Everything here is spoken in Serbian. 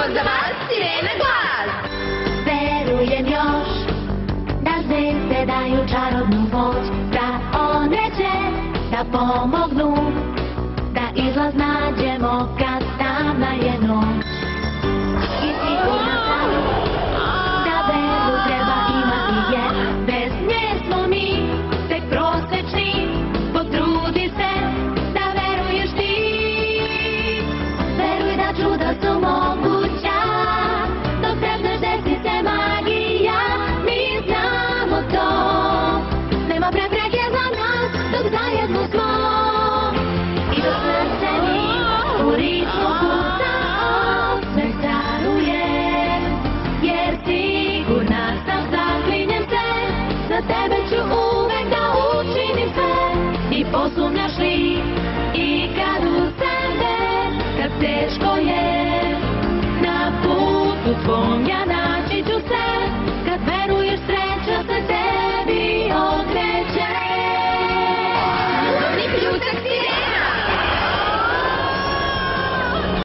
Imamo za vas Sirena glas. Verujem još da zvezde daju čarobnu moć, da one će da pomognu, da izlaz nađemo kad tamna je noć. I sigurna sam da veru treba imati, jer bez nje smo mi tek prosečni. Potrudi se da veruješ ti, veruj da čuda su moguća, dok trepneš desi se magija, mi znamo to. Nema prepreke za nas dok zajedno smo, i dok srce mi u ritmu kuca, osmeh daruje, jer sigurna sam, zaklinjem se, za tebe ću uvek da učinim sve. I posumnjaš li i kad u sebe, kad teško je na putu tvom ja